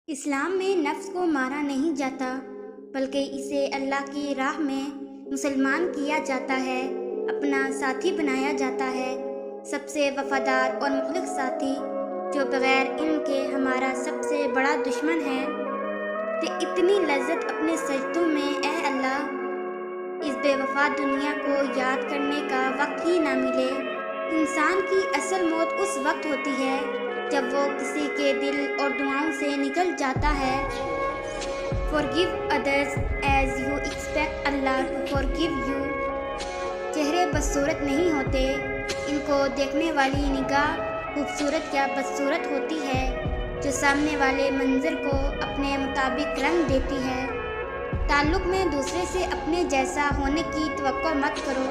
اسلام میں نفس کو مارا نہیں جاتا بلکہ اسے اللہ کی راہ میں مسلمان کیا جاتا ہے، اپنا ساتھی بنایا جاتا ہے، سب سے وفادار اور مخلص ساتھی جو بغیر علم کے ہمارا سب سے بڑا دشمن ہے۔ کہ اتنی لذت اپنے سجدوں میں اے اللہ، اس بے وفا دنیا کو یاد کرنے کا وقت ہی نہ ملے۔ انسان کی اصل موت اس وقت ہوتی ہے جب وہ کسی کے دل اور دعاؤں سے نکل جاتا ہے۔ Forgive others as you expect Allah to forgive you۔ چہرے بدصورت نہیں ہوتے، ان کو دیکھنے والی نگاہ خوبصورت یا بدصورت ہوتی ہے جو سامنے والے منظر کو اپنے مطابق رنگ دیتی ہے۔ تعلق میں دوسرے سے اپنے جیسا ہونے کی توقع مت کرو،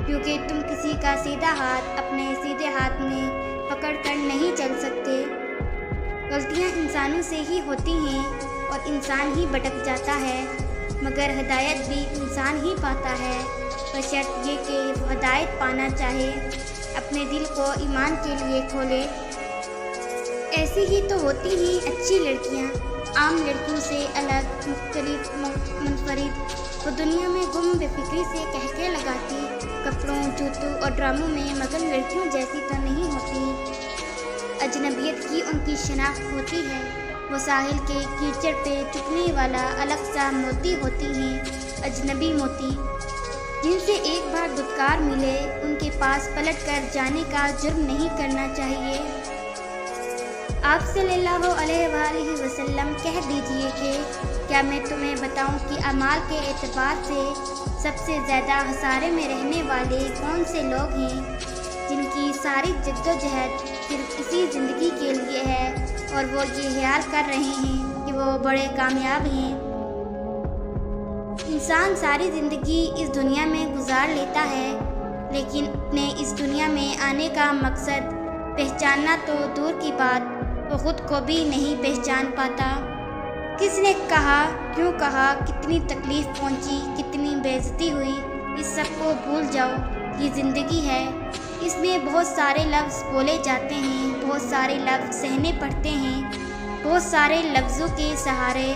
کیونکہ تم کسی کا سیدھا ہاتھ اپنے سیدھے ہاتھ میں پکڑ کر نہیں چل سکتے۔ غلطیاں انسانوں سے ہی ہوتی ہیں اور انسان ہی بھٹک جاتا ہے، مگر ہدایت بھی انسان ہی پاتا ہے، بشرط یہ کہ وہ ہدایت پانا چاہے، اپنے دل کو ایمان کے لیے کھولے۔ ایسی ہی تو ہوتی ہیں اچھی لڑکیاں، عام لڑکیوں سے الگ، مختلف، منفرد۔ وہ دنیا میں گم بے فکری سے کہکے لگاتی، کپڑوں، جوتوں اور ڈراموں میں، مگر لڑکیوں جیسی تو نہیں ہوتی۔ اجنبیت کی ان کی شناخت ہوتی ہے، وہ ساحل کے کیچڑ پہ چکنے والا الگ سا موتی ہوتی ہیں، اجنبی موتی، جن سے ایک بار دھتکار ملے، ان کے پاس پلٹ کر جانے کا جرم نہیں کرنا چاہیے۔ آپ صلی اللہ علیہ وآلہ وسلم کہہ دیجئے کہ کیا میں تمہیں بتاؤں کہ اعمال کے اعتبار سے سب سے زیادہ خسارے میں رہنے والے کون سے لوگ ہیں، جن کی ساری جد و جہد صرف اسی زندگی کے لیے ہے اور وہ یہ خیال کر رہے ہیں کہ وہ بڑے کامیاب ہیں۔ انسان ساری زندگی اس دنیا میں گزار لیتا ہے، لیکن اپنے اس دنیا میں آنے کا مقصد پہچاننا تو دور کی بات، وہ خود کو بھی نہیں پہچان پاتا۔ کس نے کہا، کیوں کہا، کتنی تکلیف پہنچی، کتنی بے عزتی ہوئی، اس سب کو بھول جاؤ۔ یہ زندگی ہے، اس میں بہت سارے لفظ بولے جاتے ہیں، بہت سارے لفظ سہنے پڑتے ہیں، بہت سارے لفظوں کے سہارے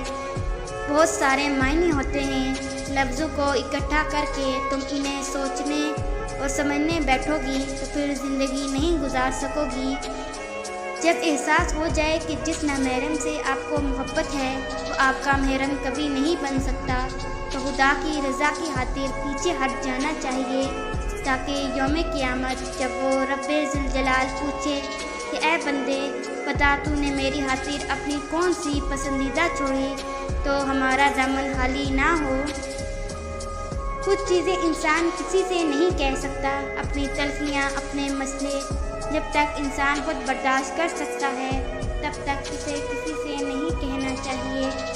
بہت سارے معنی ہوتے ہیں۔ لفظوں کو اکٹھا کر کے تم انہیں سوچنے اور سمجھنے بیٹھو گی تو پھر زندگی نہیں گزار سکو گی۔ جب احساس ہو جائے کہ جس نامحرم سے آپ کو محبت ہے وہ آپ کا محرم کبھی نہیں بن سکتا، تو خدا کی رضا کی خاطر پیچھے ہٹ جانا چاہیے، تاکہ یوم قیامت جب وہ رب ذوالجلال پوچھے کہ اے بندے بتا تو نے میری خاطر اپنی کون سی پسندیدہ چھوڑی، تو ہمارا دامن خالی نہ ہو۔ کچھ چیزیں انسان کسی سے نہیں کہہ سکتا، اپنی تلخیاں، اپنے مسئلے، جب تک انسان خود برداشت کر سکتا ہے تب تک اسے کسی سے نہیں کہنا چاہیے۔